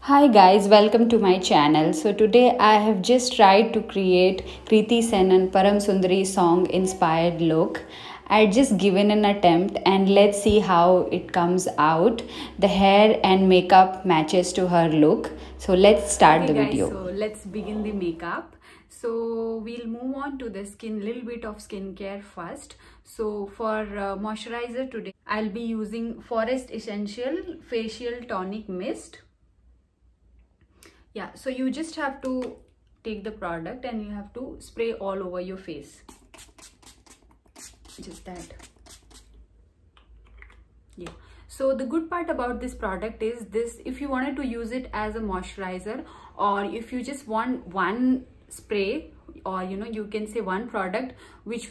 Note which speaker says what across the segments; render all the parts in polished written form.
Speaker 1: Hi guys, welcome to my channel. So today I have just tried to create Kriti Sen and Param Sundari song inspired look. I just given an attempt and let's see how it comes out. The hair and makeup matches to her look. So let's start the video.
Speaker 2: So let's begin the makeup. So we'll move on to the skin, little bit of skincare first. So for moisturizer today, I'll be using Forest Essential Facial Tonic Mist. Yeah, so you just have to take the product and you have to spray all over your face. Just that. Yeah. So the good part about this product is this: if you wanted to use it as a moisturizer, or if you just want one spray, or you can say one product which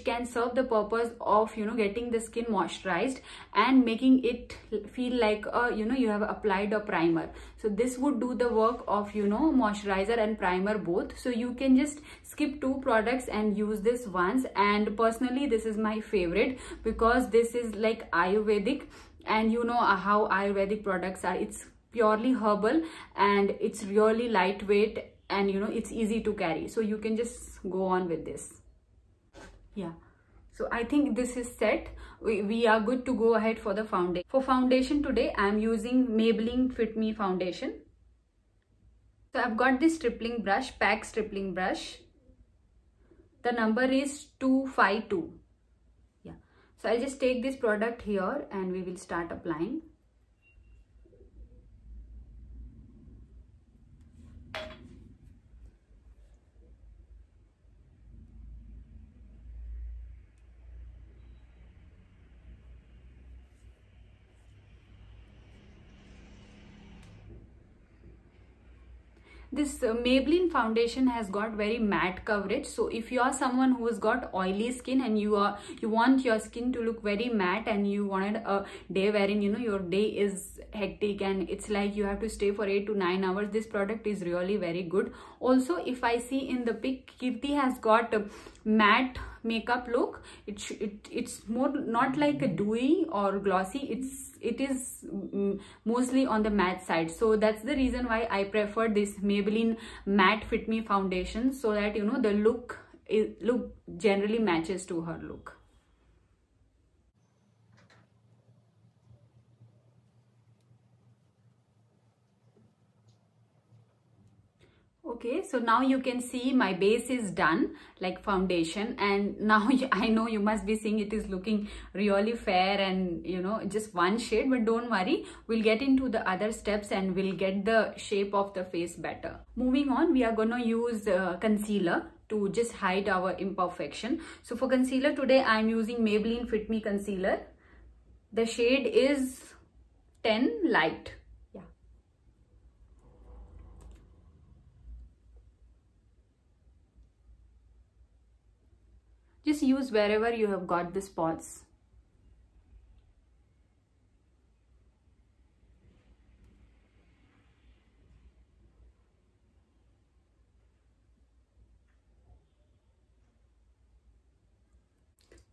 Speaker 2: can serve the purpose of getting the skin moisturized and making it feel like you have applied a primer. So this would do the work of moisturizer and primer both. So you can just skip two products and use this once, and personally this is my favorite because this is like Ayurvedic, and you know how Ayurvedic products are. It's purely herbal and it's really lightweight, and it's easy to carry, so you can just go on with this. Yeah, so I think this is set. We are good to go ahead for the foundation. For foundation today I'm using Maybelline Fit Me foundation. So I've got this stripling brush, pack stripling brush. The number is 252. Yeah, so I'll just take this product here and we will start applying. This Maybelline foundation has got very matte coverage. So if you are someone who has got oily skin and you want your skin to look very matte, and you wanted a day wherein your day is hectic and it's like you have to stay for 8 to 9 hours, this product is really very good. Also, if I see in the pic, Kirti has got a matte makeup look. It's more not like a dewy or glossy. It is mostly on the matte side. So that's the reason why I prefer this Maybelline Matte Fit Me foundation, so that the look generally matches to her look. Okay, so now you can see my base is done, like foundation, and now I know you must be seeing it is looking really fair and just one shade, but don't worry, we'll get into the other steps and we'll get the shape of the face better. Moving on, we are going to use concealer to just hide our imperfection. So for concealer today I'm using Maybelline Fit Me concealer. The shade is 10 Light. Just use wherever you have got the spots.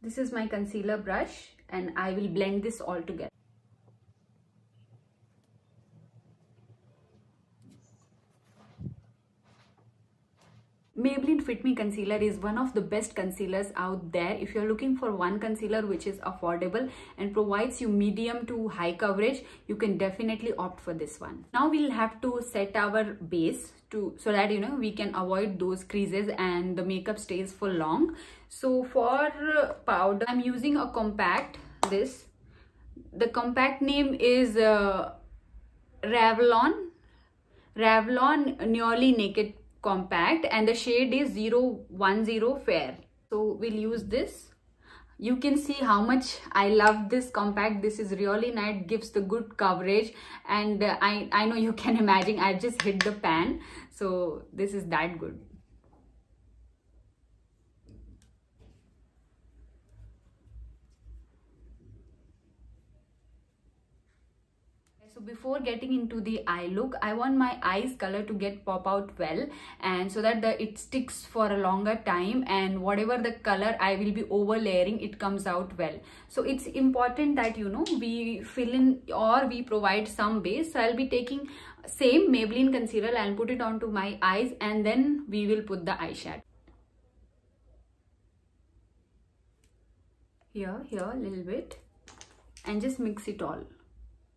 Speaker 2: This is my concealer brush and I will blend this all together. Maybelline Fit Me concealer is one of the best concealers out there. If you're looking for one concealer which is affordable and provides you medium to high coverage, you can definitely opt for this one. Now we'll have to set our base so that we can avoid those creases and the makeup stays for long. So for powder, I'm using a compact. The compact name is Revlon Nearly Naked Compact, and the shade is 010 Fair. So we'll use this. You can see how much I love this compact. This is really nice, gives the good coverage, and I know you can imagine I just hit the pan, so this is that good. So before getting into the eye look, I want my eyes color to get pop out well, and so that it sticks for a longer time, and whatever the color I will be over layering, it comes out well. So it's important that, you know, we fill in or we provide some base. So I'll be taking same Maybelline concealer, I'll put it onto my eyes, and then we will put the eyeshadow. Here a little bit, and just mix it all.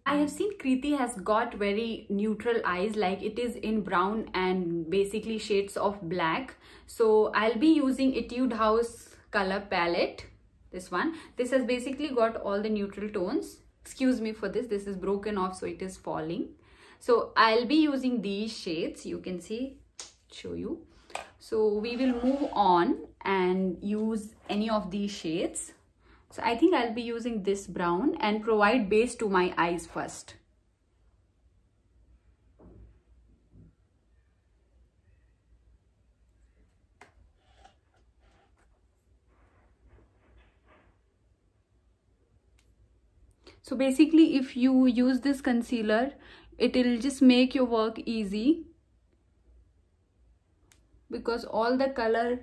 Speaker 2: I have seen Kriti has got very neutral eyes, like it is in brown and basically shades of black. So I'll be using Etude House color palette, this one. This has basically got all the neutral tones. Excuse me for this, this is broken off, so it is falling. So I'll be using these shades, you can see, show you. So we will move on and use any of these shades. So I think I'll be using this brown and provide base to my eyes first. So basically, if you use this concealer, it will just make your work easy, because all the color,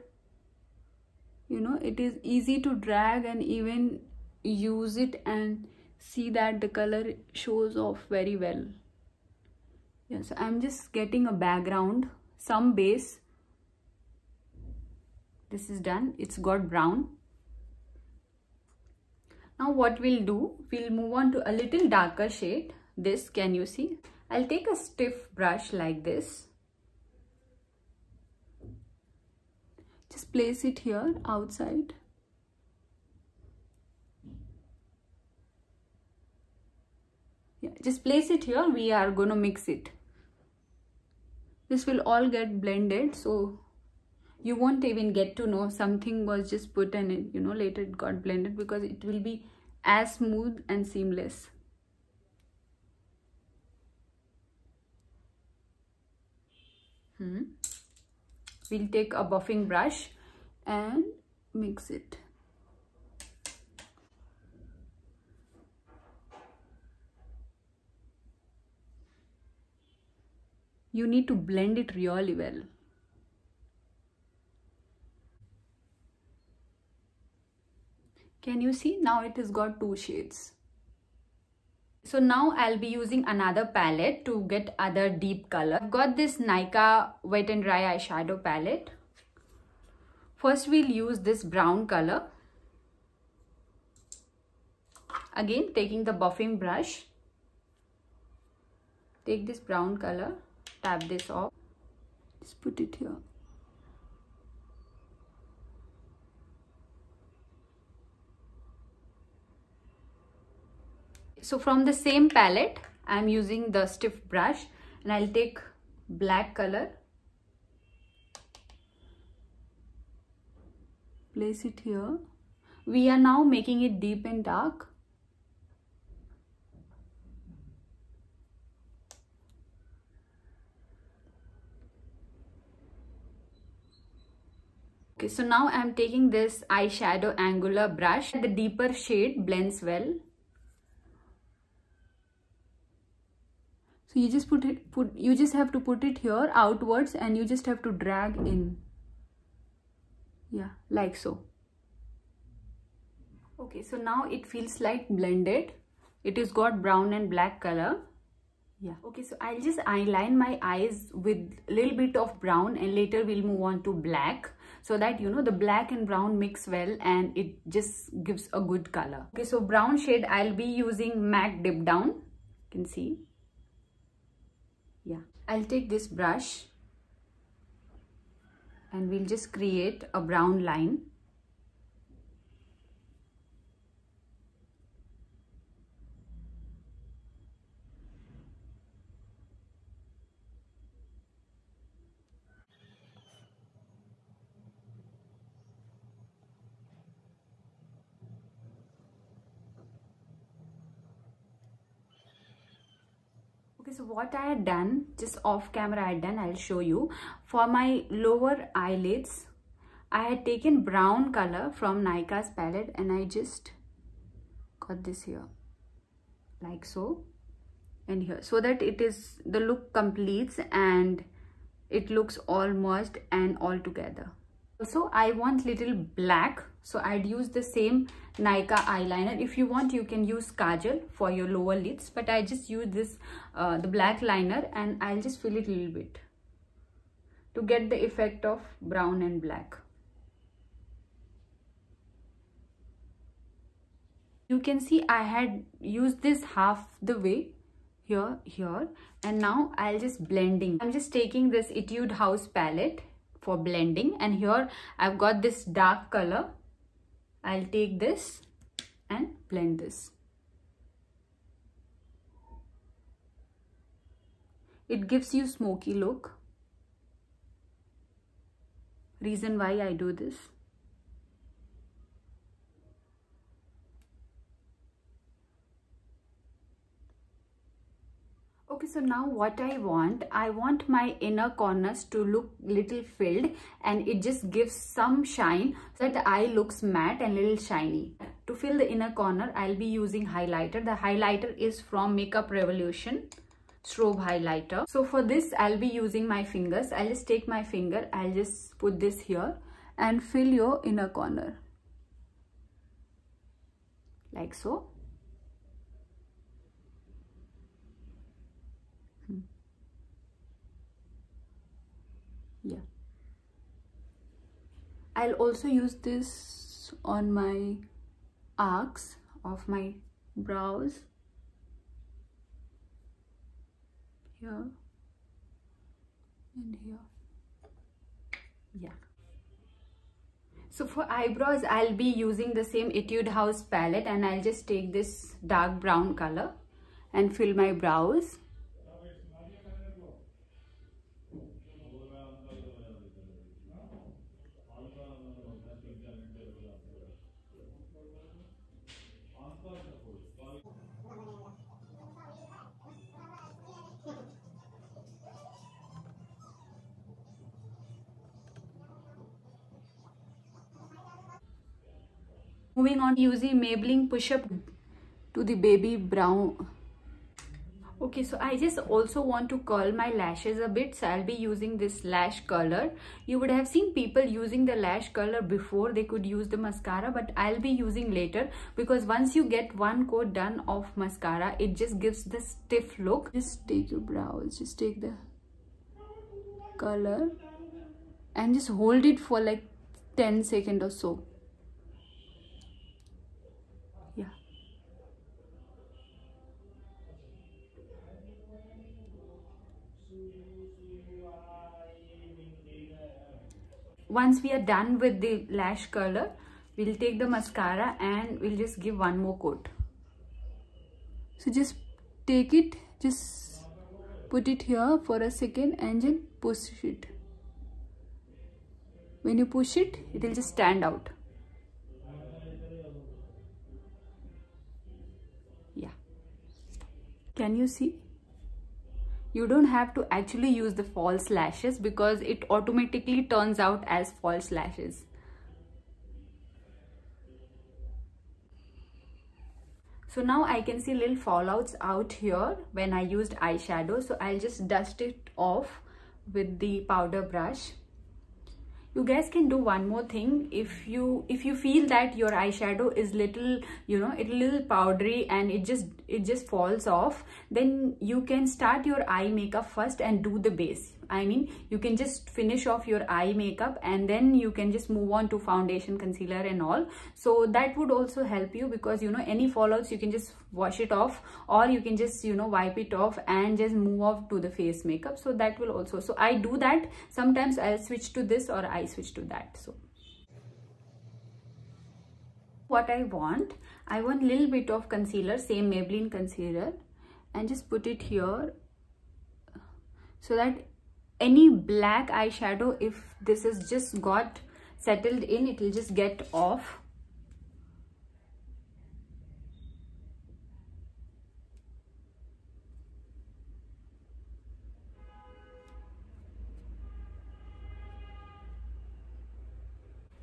Speaker 2: you know, it is easy to drag and even use it and see that the color shows off very well. Yeah, so I'm just getting a background, some base. This is done, it's got brown. Now what we'll do, we'll move on to a little darker shade. This, can you see? I'll take a stiff brush like this. Just place it here outside. Yeah, just place it here. We are going to mix it. This will all get blended, so you won't even get to know something was just put in it, you know, later it got blended, because it will be as smooth and seamless. We'll take a buffing brush and mix it. You need to blend it really well. Can you see? Now it has got two shades. So now I'll be using another palette to get other deep color. I've got this Nykaa Wet and Dry eyeshadow palette. First we'll use this brown color. Again, taking the buffing brush. Take this brown color, tap this off. Just put it here. So from the same palette, I'm using the stiff brush, and I'll take black color. Place it here. We are now making it deep and dark. Okay, so now I'm taking this eyeshadow angular brush. The deeper shade blends well. So you just you just have to put it here outwards, and you just have to drag in. Yeah, like so. Okay, so now it feels like blended. It has got brown and black color. Yeah. Okay, so I'll just eyeline my eyes with a little bit of brown, and later we'll move on to black, so that, you know, the black and brown mix well and it just gives a good color. Okay, so brown shade I'll be using MAC Dip Down. You can see. Yeah, I'll take this brush and we'll just create a brown line. Okay, so what I had done, just off camera I had done, I'll show you. For my lower eyelids, I had taken brown color from Nykaa's palette, and I just got this here, like so. and here, so that it is the look completes and it looks all merged and all together. Also, I want little black, so I'd use the same Nykaa eyeliner. If you want, you can use kajal for your lower lids, but I just use this the black liner, and I'll just fill it a little bit to get the effect of brown and black. You can see I had used this half the way here, and now I'll just blending. I'm just taking this Etude House palette for blending, and here I've got this dark color. I'll take this and blend this. It gives you smoky look. Reason why I do this. Okay, so now what I want my inner corners to look little filled, and it just gives some shine so that the eye looks matte and little shiny. To fill the inner corner, I'll be using highlighter. The highlighter is from Makeup Revolution Strobe Highlighter. So for this, I'll be using my fingers. I'll just take my finger, I'll just put this here and fill your inner corner. Like so. Yeah, I'll also use this on my arcs of my brows, here and here. Yeah. So for eyebrows, I'll be using the same Etude House palette, and I'll just take this dark brown color and fill my brows. Moving on, using Maybelline Push Up to the baby brown. Okay, so I just also want to curl my lashes a bit, so I'll be using this lash curler. You would have seen people using the lash curler before they could use the mascara, but I'll be using later, because once you get one coat done of mascara, it just gives the stiff look. Just take your brows, just take the color and just hold it for like 10 seconds or so. Yeah. Once we are done with the lash curler, we'll take the mascara and we'll just give one more coat. So just take it, just put it here for a second and then push it. When you push it, it will just stand out. Yeah. Can you see? You don't have to actually use the false lashes because it automatically turns out as false lashes. So now I can see little fallouts out here when I used eyeshadow. So I'll just dust it off with the powder brush. You guys can do one more thing. If you feel that your eyeshadow is little, it's a little powdery and it just falls off, then you can start your eye makeup first and do the base. I mean, you can just finish off your eye makeup and then you can just move on to foundation, concealer and all. So that would also help you, because any fallouts you can just wash it off, or you can just wipe it off and just move off to the face makeup. So that will also, so I do that. Sometimes I'll switch to this or I switch to that. So what I want little bit of concealer, same Maybelline concealer, and just put it here so that any black eyeshadow, if this is just got settled in, it will just get off.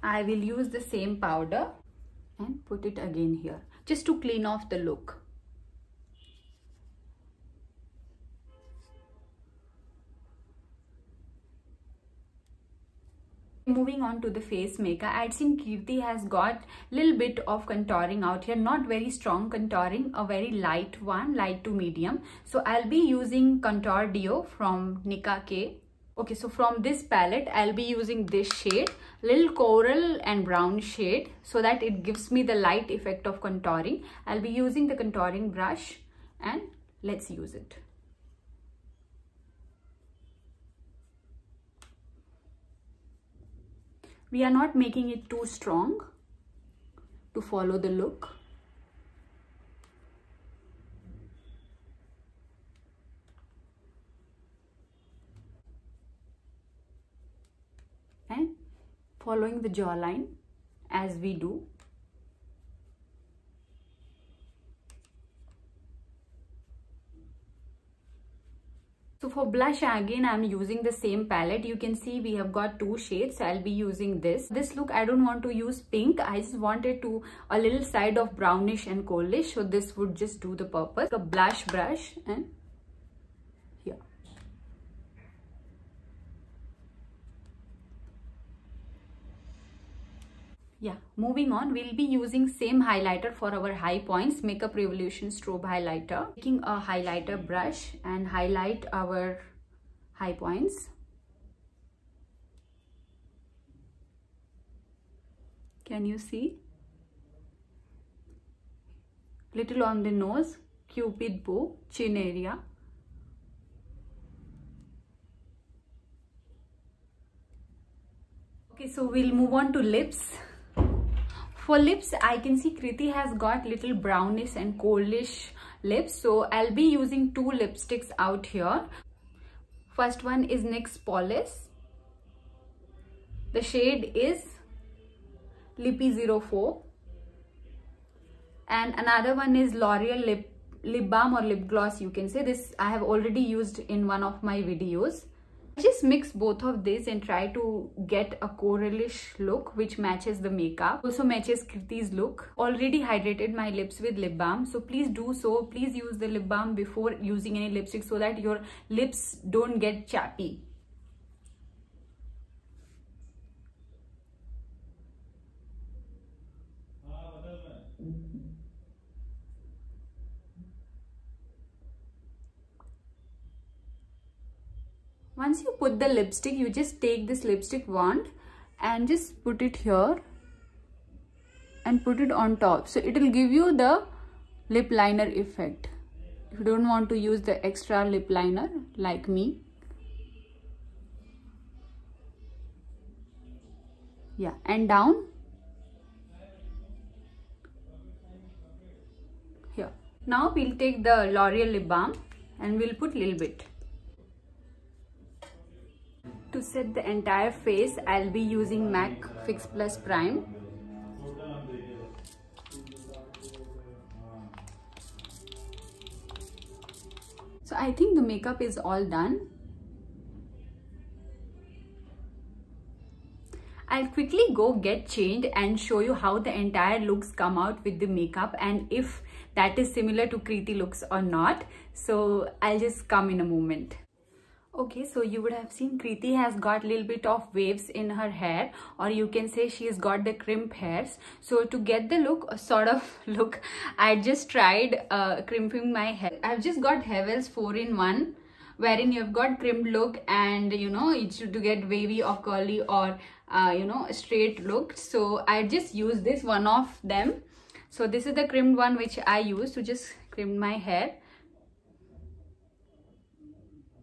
Speaker 2: I will use the same powder and put it again here just to clean off the look. Moving on to the face makeup, I'd seen Kirti has got little bit of contouring out here, not very strong contouring, a very light one, light to medium. So I'll be using Contour Duo from Nicka K. Okay, so from this palette, I'll be using this shade, little coral and brown shade, so that it gives me the light effect of contouring. I'll be using the contouring brush and let's use it. We are not making it too strong to follow the look. And following the jawline as we do. So for blush, again I'm using the same palette. You can see we have got two shades. So I'll be using this. This look I don't want to use pink. I just wanted to a little side of brownish and coldish. So this would just do the purpose. A blush brush and here. Yeah, moving on, we'll be using same highlighter for our high points, Makeup Revolution Strobe Highlighter. Taking a highlighter brush and highlight our high points. Can you see? Little on the nose, Cupid bow, chin area. Okay, so we'll move on to lips. For lips, I can see Kriti has got little brownish and coldish lips. So I'll be using two lipsticks out here. First one is NYX Polish. The shade is Lippy 04. And another one is L'Oreal lip balm or lip gloss, you can say. This I have already used in one of my videos. Just mix both of these and try to get a coralish look which matches the makeup, also matches Kriti's look. Already hydrated my lips with lip balm, so please do so. Please use the lip balm before using any lipstick so that your lips don't get chappy. Once you put the lipstick, you just take this lipstick wand and just put it here and put it on top. So it will give you the lip liner effect. If you don't want to use the extra lip liner like me. Yeah, and down. Here. Now we'll take the L'Oreal lip balm and we'll put little bit. To set the entire face, I'll be using MAC Fix Plus Prime. So I think the makeup is all done. I'll quickly go get changed and show you how the entire looks come out with the makeup and if that is similar to Kriti looks or not. So I'll just come in a moment. Okay, so you would have seen Kriti has got a little bit of waves in her hair, or you can say she's got the crimp hairs. So to get the look, sort of look, I just tried crimping my hair. I've just got Havells 4-in-1, wherein you've got crimped look and you know it should get wavy or curly or you know straight look. So I just use this one of them. So this is the crimped one which I use to just crimp my hair.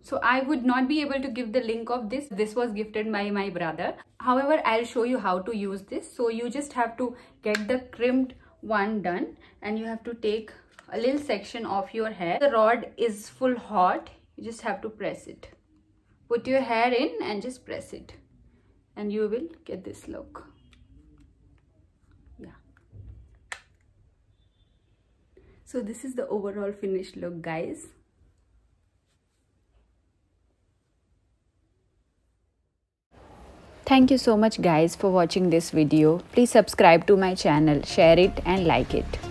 Speaker 2: So I would not be able to give the link of this. This was gifted by my brother. However, I'll show you how to use this. So you just have to get the crimped one done and you have to take a little section of your hair. The rod is full hot. You just have to press it. Put your hair in and just press it. And you will get this look. Yeah. So this is the overall finished look, guys.
Speaker 1: Thank you so much guys for watching this video. Please subscribe to my channel, share it and like it.